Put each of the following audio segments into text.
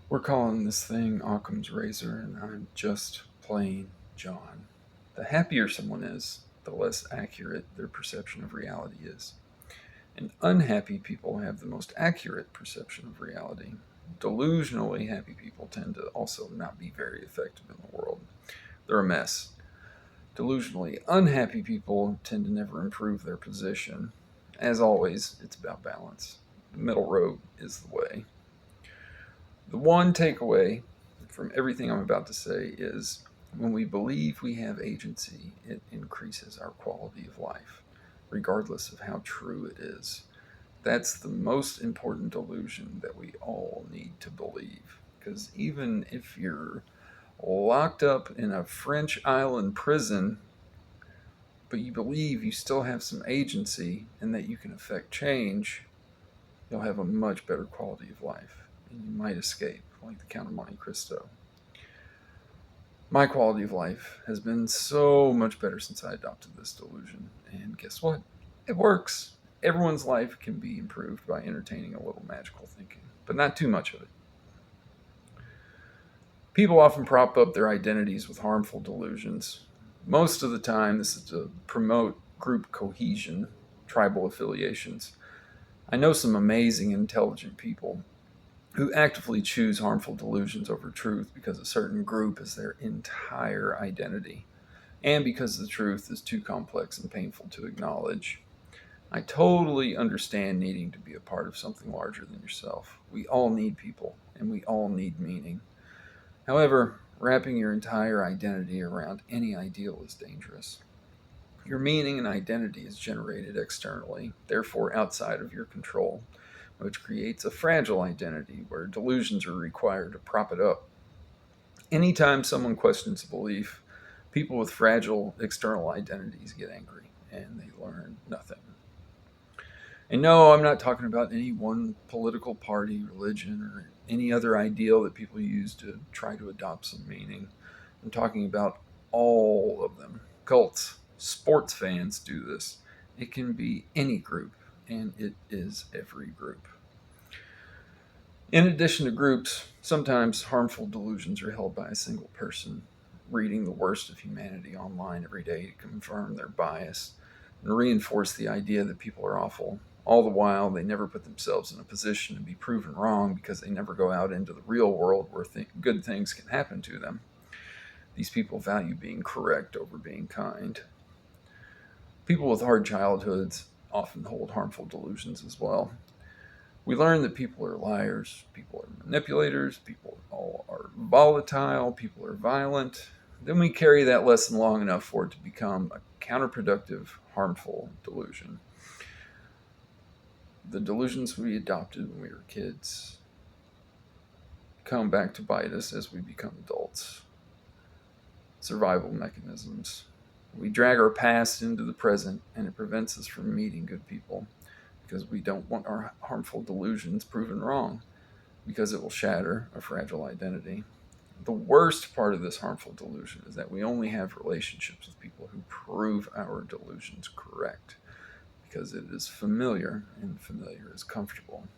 We're calling this thing Occam's razor, and I'm just plain John. The happier someone is, the less accurate their perception of reality is. And unhappy people have the most accurate perception of reality. Delusionally happy people tend to also not be very effective in the world. They're a mess. Delusionally unhappy people tend to never improve their position. As always, it's about balance. The middle road is the way. The one takeaway from everything I'm about to say is when we believe we have agency, it increases our quality of life, regardless of how true it is. That's the most important delusion that we all need to believe. Because even if you're locked up in a French island prison, but you believe you still have some agency and that you can affect change, you'll have a much better quality of life. And you might escape, like the Count of Monte Cristo. My quality of life has been so much better since I adopted this delusion. And guess what? It works. Everyone's life can be improved by entertaining a little magical thinking, but not too much of it. People often prop up their identities with harmful delusions. Most of the time, this is to promote group cohesion, tribal affiliations. I know some amazing, intelligent people who actively choose harmful delusions over truth because a certain group is their entire identity, and because the truth is too complex and painful to acknowledge. I totally understand needing to be a part of something larger than yourself. We all need people, and we all need meaning. However, wrapping your entire identity around any ideal is dangerous. Your meaning and identity is generated externally, therefore outside of your control, which creates a fragile identity where delusions are required to prop it up. Anytime someone questions a belief, people with fragile external identities get angry and they learn nothing. And no, I'm not talking about any one political party, religion, or any other ideal that people use to try to adopt some meaning. I'm talking about all of them. Cults, sports fans do this. It can be any group, and it is every group. In addition to groups, sometimes harmful delusions are held by a single person, reading the worst of humanity online every day to confirm their bias and reinforce the idea that people are awful. All the while, they never put themselves in a position to be proven wrong because they never go out into the real world where good things can happen to them. These people value being correct over being kind. People with hard childhoods often hold harmful delusions as well. We learn that people are liars, people are manipulators, people all are volatile, people are violent. Then we carry that lesson long enough for it to become a counterproductive, harmful delusion. The delusions we adopted when we were kids come back to bite us as we become adults. Survival mechanisms. We drag our past into the present, and it prevents us from meeting good people because we don't want our harmful delusions proven wrong, because it will shatter a fragile identity. The worst part of this harmful delusion is that we only have relationships with people who prove our delusions correct, because it is familiar, and familiar is comfortable.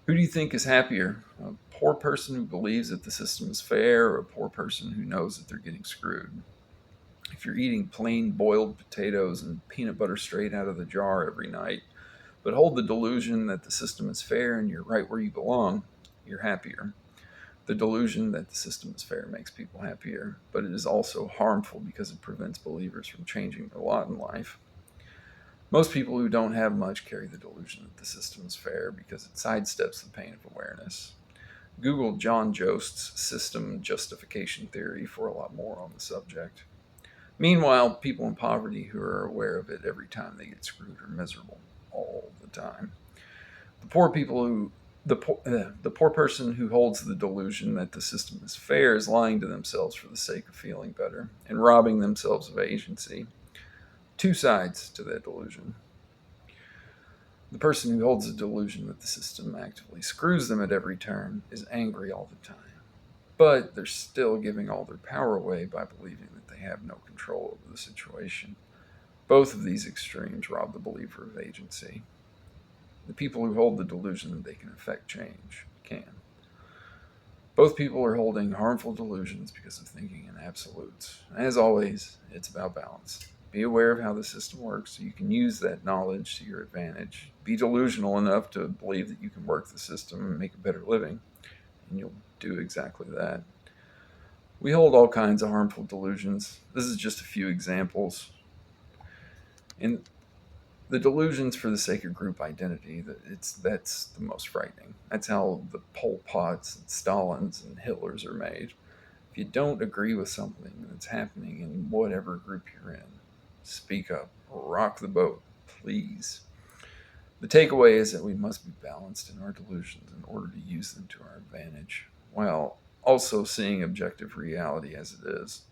Who do you think is happier? A poor person who believes that the system is fair, or a poor person who knows that they're getting screwed? If you're eating plain boiled potatoes and peanut butter straight out of the jar every night, but hold the delusion that the system is fair and you're right where you belong, you're happier. The delusion that the system is fair makes people happier, but it is also harmful because it prevents believers from changing their lot in life. Most people who don't have much carry the delusion that the system is fair because it sidesteps the pain of awareness. Google John Jost's system justification theory for a lot more on the subject. Meanwhile, people in poverty who are aware of it every time they get screwed are miserable all the time. The poor people who the poor person who holds the delusion that the system is fair is lying to themselves for the sake of feeling better and robbing themselves of agency. Two sides to that delusion. The person who holds the delusion that the system actively screws them at every turn is angry all the time, but they're still giving all their power away by believing that they have no control over the situation. Both of these extremes rob the believer of agency. The people who hold the delusion that they can affect change can. Both people are holding harmful delusions because of thinking in absolutes. As always, it's about balance. Be aware of how the system works so you can use that knowledge to your advantage. Be delusional enough to believe that you can work the system and make a better living, and you'll do exactly that. We hold all kinds of harmful delusions. This is just a few examples. And the delusions for the sake of group identity, that's the most frightening. That's how the Pol Pots and Stalins and Hitlers are made. If you don't agree with something that's happening in whatever group you're in, speak up, rock the boat, please. The takeaway is that we must be balanced in our delusions in order to use them to our advantage, while also seeing objective reality as it is.